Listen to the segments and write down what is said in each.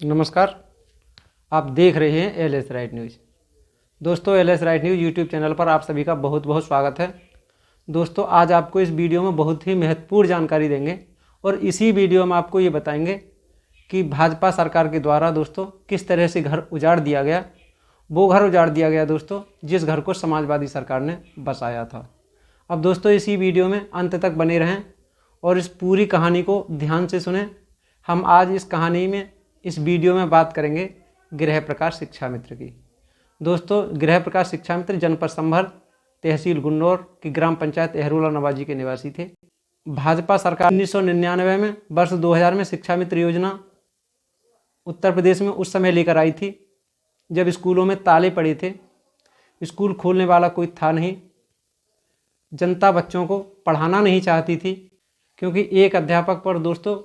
नमस्कार। आप देख रहे हैं एल एस राइट न्यूज़। दोस्तों, L S right news YouTube channel पर आप सभी का बहुत बहुत स्वागत है। दोस्तों, आज आपको इस वीडियो में बहुत ही महत्वपूर्ण जानकारी देंगे और इसी वीडियो में आपको ये बताएंगे कि भाजपा सरकार के द्वारा दोस्तों किस तरह से घर उजाड़ दिया गया। वो घर उजाड़ दिया गया दोस्तों जिस घर को समाजवादी सरकार ने बसाया था। अब दोस्तों, इसी वीडियो में अंत तक बने रहें और इस पूरी कहानी को ध्यान से सुनें। हम आज इस वीडियो में बात करेंगे गृह प्रकाश शिक्षा मित्र की। दोस्तों, गृह प्रकाश शिक्षा मित्र जनपद संभल, तहसील गुन्नौर की ग्राम पंचायत एहरुल्ला नवाजी के निवासी थे। भाजपा सरकार 1999 में वर्ष 2000 में शिक्षा मित्र योजना उत्तर प्रदेश में उस समय लेकर आई थी जब स्कूलों में ताले पड़े थे। स्कूल खोलने वाला कोई था नहीं। जनता बच्चों को पढ़ाना नहीं चाहती थी क्योंकि एक अध्यापक पर दोस्तों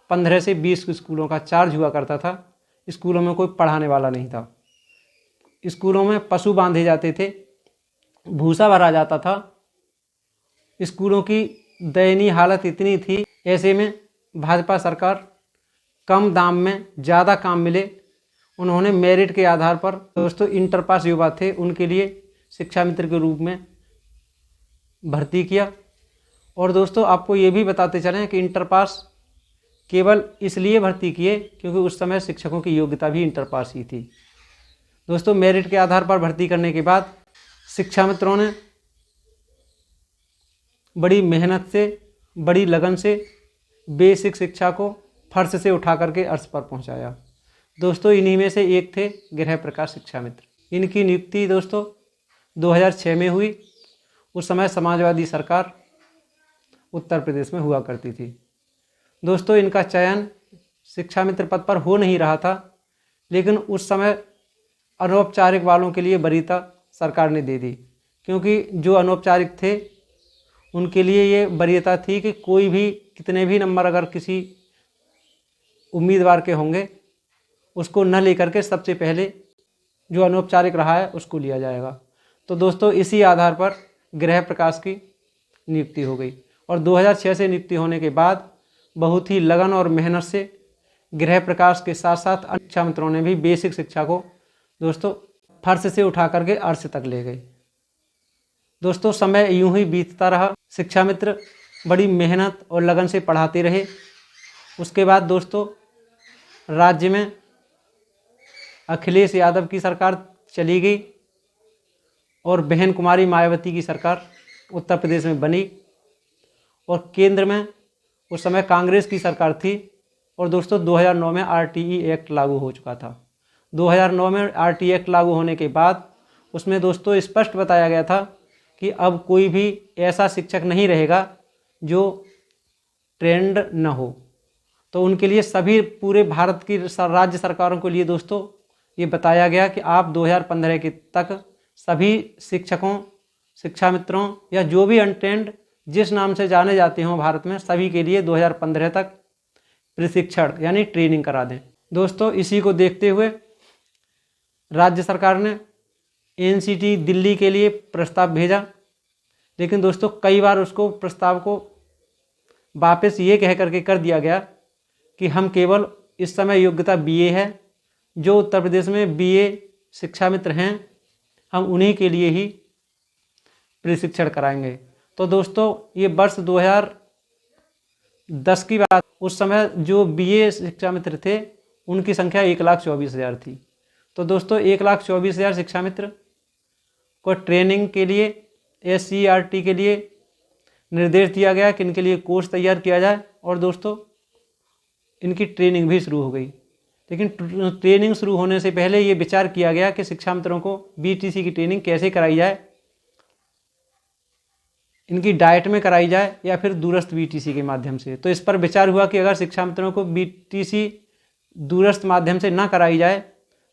15 से 20 स्कूलों का चार्ज हुआ करता था। स्कूलों में कोई पढ़ाने वाला नहीं था। स्कूलों में पशु बांधे जाते थे, भूसा भरा जाता था। स्कूलों की दयनीय हालत इतनी थी। ऐसे में भाजपा सरकार कम दाम में ज़्यादा काम मिले, उन्होंने मेरिट के आधार पर दोस्तों इंटर पास युवा थे उनके लिए शिक्षा मित्र के रूप में भर्ती किया। और दोस्तों, आपको ये भी बताते चलें कि इंटर पास केवल इसलिए भर्ती किए क्योंकि उस समय शिक्षकों की योग्यता भी इंटर पास ही थी। दोस्तों, मेरिट के आधार पर भर्ती करने के बाद शिक्षा मित्रों ने बड़ी मेहनत से, बड़ी लगन से बेसिक शिक्षा को फर्श से उठा करके अर्श पर पहुंचाया। दोस्तों, इन्हीं में से एक थे गृह प्रकाश शिक्षा मित्र। इनकी नियुक्ति दोस्तों 2006 में हुई। उस समय समाजवादी सरकार उत्तर प्रदेश में हुआ करती थी। दोस्तों, इनका चयन शिक्षा मित्र पद पर हो नहीं रहा था, लेकिन उस समय अनौपचारिक वालों के लिए वरीयता सरकार ने दे दी, क्योंकि जो अनौपचारिक थे उनके लिए ये वरीयता थी कि कोई भी कितने भी नंबर अगर किसी उम्मीदवार के होंगे उसको न लेकर के सबसे पहले जो अनौपचारिक रहा है उसको लिया जाएगा। तो दोस्तों, इसी आधार पर गृह प्रकाश की नियुक्ति हो गई और 2006 से नियुक्ति होने के बाद बहुत ही लगन और मेहनत से गृह प्रकाश के साथ साथ अन्य शिक्षा मित्रों ने भी बेसिक शिक्षा को दोस्तों फर्श से उठा करके अर्श तक ले गए। दोस्तों, समय यूं ही बीतता रहा। शिक्षा मित्र बड़ी मेहनत और लगन से पढ़ाते रहे। उसके बाद दोस्तों राज्य में अखिलेश यादव की सरकार चली गई और बहन कुमारी मायावती की सरकार उत्तर प्रदेश में बनी और केंद्र में उस समय कांग्रेस की सरकार थी। और दोस्तों 2009 में आरटीई एक्ट लागू हो चुका था। 2009 में आरटीई एक्ट लागू होने के बाद उसमें दोस्तों स्पष्ट बताया गया था कि अब कोई भी ऐसा शिक्षक नहीं रहेगा जो ट्रेंड न हो। तो उनके लिए सभी पूरे भारत की राज्य सरकारों के लिए दोस्तों ये बताया गया कि आप 2015 के तक सभी शिक्षकों, शिक्षा मित्रों या जो भी अनट्रेंड जिस नाम से जाने जाते हों भारत में, सभी के लिए 2015 तक प्रशिक्षण यानी ट्रेनिंग करा दें। दोस्तों, इसी को देखते हुए राज्य सरकार ने एनसीटी दिल्ली के लिए प्रस्ताव भेजा, लेकिन दोस्तों कई बार उसको प्रस्ताव को वापस ये कह करके कर दिया गया कि हम केवल इस समय योग्यता बीए है, जो उत्तर प्रदेश में बीए शिक्षा मित्र हैं हम उन्हीं के लिए ही प्रशिक्षण कराएंगे। तो दोस्तों, ये वर्ष 2010 की बात। उस समय जो बीए शिक्षा मित्र थे उनकी संख्या 1,24,000 थी। तो दोस्तों 1,24,000 शिक्षा मित्र को ट्रेनिंग के लिए SCERT के लिए निर्देश दिया गया कि इनके लिए कोर्स तैयार किया जाए और दोस्तों इनकी ट्रेनिंग भी शुरू हो गई। लेकिन ट्रेनिंग शुरू होने से पहले ये विचार किया गया कि शिक्षा मित्रों को BTC की ट्रेनिंग कैसे कराई जाए, इनकी डाइट में कराई जाए या फिर दूरस्थ BTC के माध्यम से। तो इस पर विचार हुआ कि अगर शिक्षा मित्रों को BTC दूरस्थ माध्यम से ना कराई जाए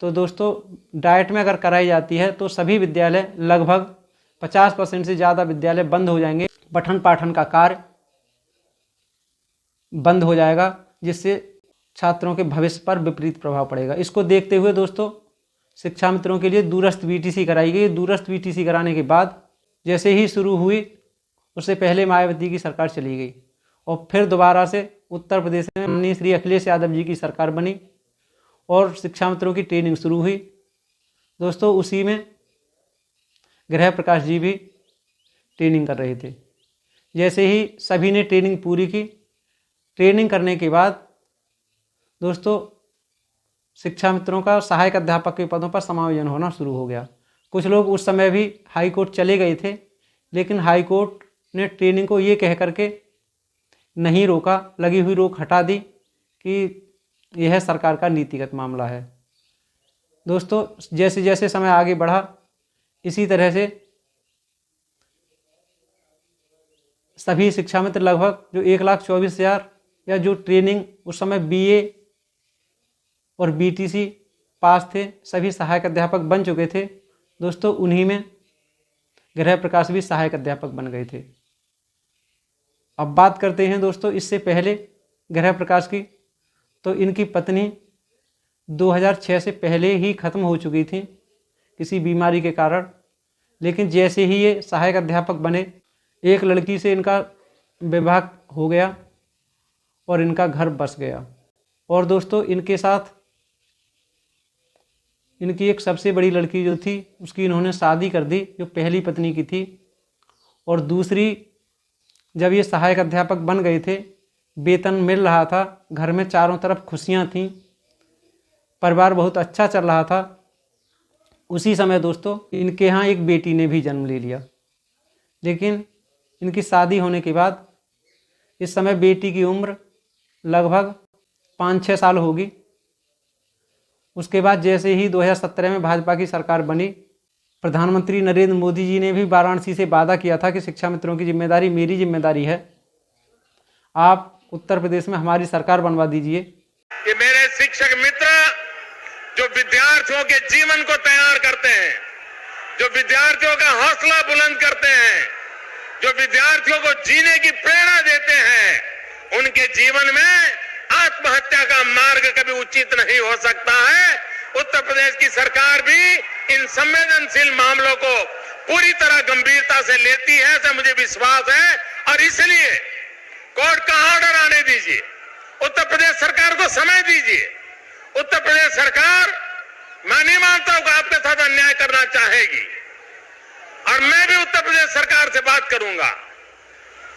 तो दोस्तों डाइट में अगर कराई जाती है तो सभी विद्यालय, लगभग 50% से ज़्यादा विद्यालय बंद हो जाएंगे। पठन पाठन का कार्य बंद हो जाएगा, जिससे छात्रों के भविष्य पर विपरीत प्रभाव पड़ेगा। इसको देखते हुए दोस्तों शिक्षा मित्रों के लिए दूरस्थ BTC कराई गई। दूरस्थ BTC कराने के बाद जैसे ही शुरू हुई, उससे पहले मायावती की सरकार चली गई और फिर दोबारा से उत्तर प्रदेश में माननीय श्री अखिलेश यादव जी की सरकार बनी और शिक्षा मित्रों की ट्रेनिंग शुरू हुई। दोस्तों उसी में गृह प्रकाश जी भी ट्रेनिंग कर रहे थे। जैसे ही सभी ने ट्रेनिंग पूरी की, ट्रेनिंग करने के बाद दोस्तों शिक्षा मित्रों का सहायक अध्यापक के पदों पर समायोजन होना शुरू हो गया। कुछ लोग उस समय भी हाई कोर्ट चले गए थे, लेकिन हाई कोर्ट ने ट्रेनिंग को ये कह करके नहीं रोका, लगी हुई रोक हटा दी कि यह सरकार का नीतिगत मामला है। दोस्तों जैसे जैसे समय आगे बढ़ा, इसी तरह से सभी शिक्षा मित्र लगभग जो 1,24,000 या जो ट्रेनिंग उस समय BA और BTC पास थे, सभी सहायक अध्यापक बन चुके थे। दोस्तों उन्हीं में गृह प्रकाश भी सहायक अध्यापक बन गए थे। अब बात करते हैं दोस्तों इससे पहले गृह प्रकाश की, तो इनकी पत्नी 2006 से पहले ही खत्म हो चुकी थी किसी बीमारी के कारण। लेकिन जैसे ही ये सहायक अध्यापक बने, एक लड़की से इनका विवाह हो गया और इनका घर बस गया। और दोस्तों इनके साथ इनकी एक सबसे बड़ी लड़की जो थी, उसकी इन्होंने शादी कर दी, जो पहली पत्नी की थी। और दूसरी, जब ये सहायक अध्यापक बन गए थे, वेतन मिल रहा था, घर में चारों तरफ खुशियां थीं, परिवार बहुत अच्छा चल रहा था। उसी समय दोस्तों इनके यहाँ एक बेटी ने भी जन्म ले लिया। लेकिन इनकी शादी होने के बाद इस समय बेटी की उम्र लगभग 5-6 साल होगी। उसके बाद जैसे ही 2017 में भाजपा की सरकार बनी, प्रधानमंत्री नरेंद्र मोदी जी ने भी वाराणसी से वादा किया था कि शिक्षा मित्रों की जिम्मेदारी मेरी जिम्मेदारी है, आप उत्तर प्रदेश में हमारी सरकार बनवा दीजिए। कि मेरे शिक्षक मित्र जो विद्यार्थियों के जीवन को तैयार करते हैं, जो विद्यार्थियों का हौसला बुलंद करते हैं, जो विद्यार्थियों को जीने की प्रेरणा देते हैं, उनके जीवन में आत्महत्या का मार्ग कभी उचित नहीं हो सकता है। उत्तर प्रदेश की सरकार भी इन संवेदनशील मामलों को पूरी तरह गंभीरता से लेती है, ऐसा मुझे विश्वास है। और इसलिए कोर्ट का ऑर्डर आने दीजिए, उत्तर प्रदेश सरकार को समय दीजिए। उत्तर प्रदेश सरकार, मैं नहीं मानता हूं कि आपके साथ अन्याय करना चाहेगी, और मैं भी उत्तर प्रदेश सरकार से बात करूंगा।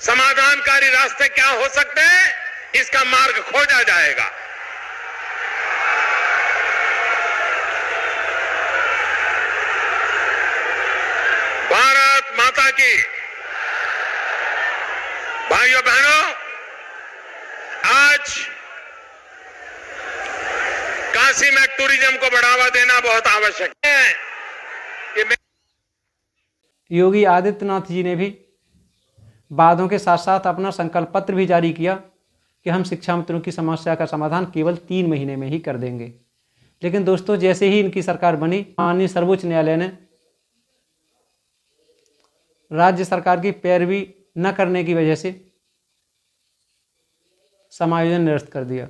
समाधानकारी रास्ते क्या हो सकते हैं, इसका मार्ग खोजा जाएगा। भारत माता की। भाइयों बहनों, आज काशी में टूरिज्म को बढ़ावा देना बहुत आवश्यक है। योगी आदित्यनाथ जी ने भी वादों के साथ साथ अपना संकल्प पत्र भी जारी किया कि हम शिक्षा मित्रों की समस्या का समाधान केवल 3 महीने में ही कर देंगे। लेकिन दोस्तों जैसे ही इनकी सरकार बनी, माननीय सर्वोच्च न्यायालय ने राज्य सरकार की पैरवी न करने की वजह से समायोजन निरस्त कर दिया।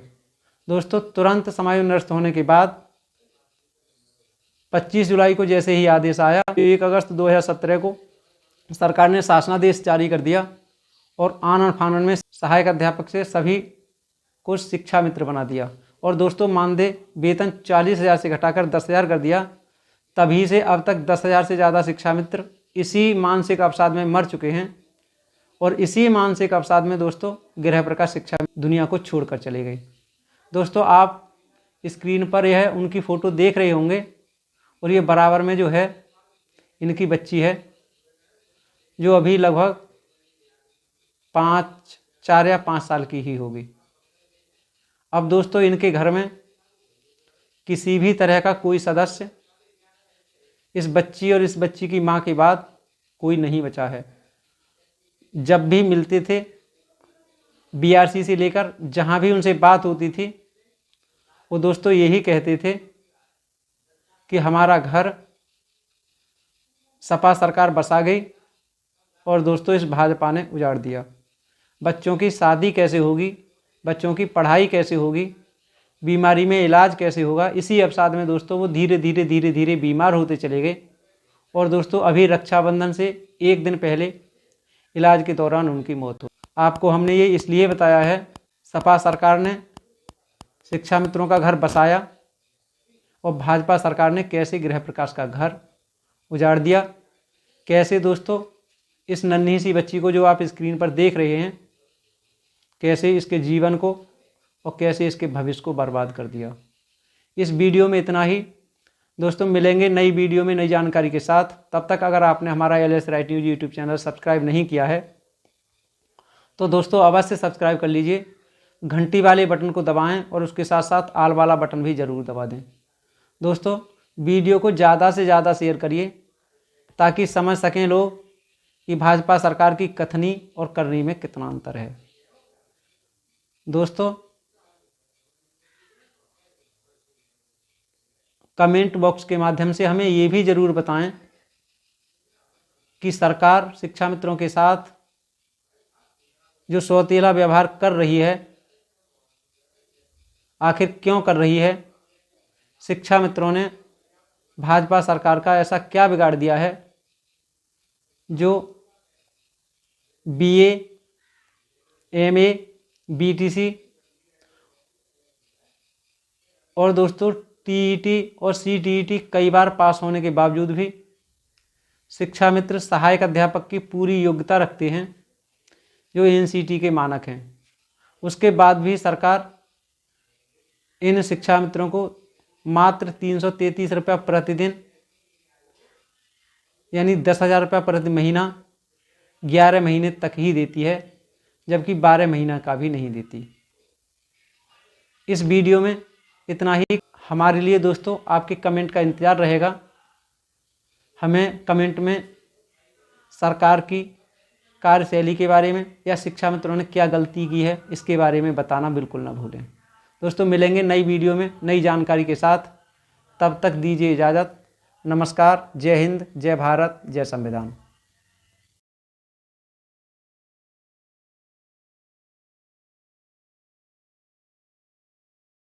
दोस्तों तुरंत समायोजन निरस्त होने के बाद 25 जुलाई को जैसे ही आदेश आया, 1 अगस्त 2017 को सरकार ने शासनादेश जारी कर दिया और आनन फानन में सहायक अध्यापक से सभी को शिक्षा मित्र बना दिया। और दोस्तों मानदेय वेतन 40,000 से घटाकर 10,000 कर दिया। तभी से अब तक 10,000 से ज़्यादा शिक्षा मित्र इसी मानसिक अवसाद में मर चुके हैं। और इसी मानसिक अवसाद में दोस्तों गृह प्रकाश शिक्षा दुनिया को छोड़कर चले गए। दोस्तों आप स्क्रीन पर यह उनकी फ़ोटो देख रहे होंगे, और ये बराबर में जो है इनकी बच्ची है, जो अभी लगभग 4 या 5 साल की ही होगी। अब दोस्तों इनके घर में किसी भी तरह का कोई सदस्य इस बच्ची और इस बच्ची की मां के बाद कोई नहीं बचा है। जब भी मिलते थे, BRC से लेकर जहां भी उनसे बात होती थी, वो दोस्तों यही कहते थे कि हमारा घर सपा सरकार बसा गई और दोस्तों इस भाजपा ने उजाड़ दिया। बच्चों की शादी कैसे होगी, बच्चों की पढ़ाई कैसे होगी, बीमारी में इलाज कैसे होगा, इसी अवसाद में दोस्तों वो धीरे धीरे बीमार होते चले गए। और दोस्तों अभी रक्षाबंधन से 1 दिन पहले इलाज के दौरान उनकी मौत हो। आपको हमने ये इसलिए बताया है, सपा सरकार ने शिक्षा मित्रों का घर बसाया, और भाजपा सरकार ने कैसे गृह प्रकाश का घर उजाड़ दिया, कैसे दोस्तों इस नन्ही सी बच्ची को जो आप स्क्रीन पर देख रहे हैं, कैसे इसके जीवन को और कैसे इसके भविष्य को बर्बाद कर दिया। इस वीडियो में इतना ही दोस्तों, मिलेंगे नई वीडियो में नई जानकारी के साथ। तब तक अगर आपने हमारा LS right news YouTube channel subscribe नहीं किया है तो दोस्तों अवश्य सब्सक्राइब कर लीजिए, घंटी वाले बटन को दबाएं और उसके साथ साथ आल वाला बटन भी ज़रूर दबा दें। दोस्तों वीडियो को ज़्यादा से ज़्यादा शेयर करिए ताकि समझ सकें लोग कि भाजपा सरकार की कथनी और करनी में कितना अंतर है। दोस्तों कमेंट बॉक्स के माध्यम से हमें ये भी ज़रूर बताएं कि सरकार शिक्षा मित्रों के साथ जो सौतेला व्यवहार कर रही है आखिर क्यों कर रही है। शिक्षा मित्रों ने भाजपा सरकार का ऐसा क्या बिगाड़ दिया है जो BA, MA, BTC और दोस्तों TET और CTET कई बार पास होने के बावजूद भी शिक्षा मित्र सहायक अध्यापक की पूरी योग्यता रखते हैं जो NCT के मानक हैं। उसके बाद भी सरकार इन शिक्षा मित्रों को मात्र 333 रुपये प्रतिदिन यानी 10,000 रुपये प्रति महीना 11 महीने तक ही देती है, जबकि 12 महीना का भी नहीं देती। इस वीडियो में इतना ही। हमारे लिए दोस्तों आपके कमेंट का इंतज़ार रहेगा। हमें कमेंट में सरकार की कार्यशैली के बारे में या शिक्षा मित्रों ने क्या गलती की है इसके बारे में बताना बिल्कुल ना भूलें। दोस्तों मिलेंगे नई वीडियो में नई जानकारी के साथ, तब तक दीजिए इजाज़त। नमस्कार, जय हिंद, जय भारत, जय संविधान।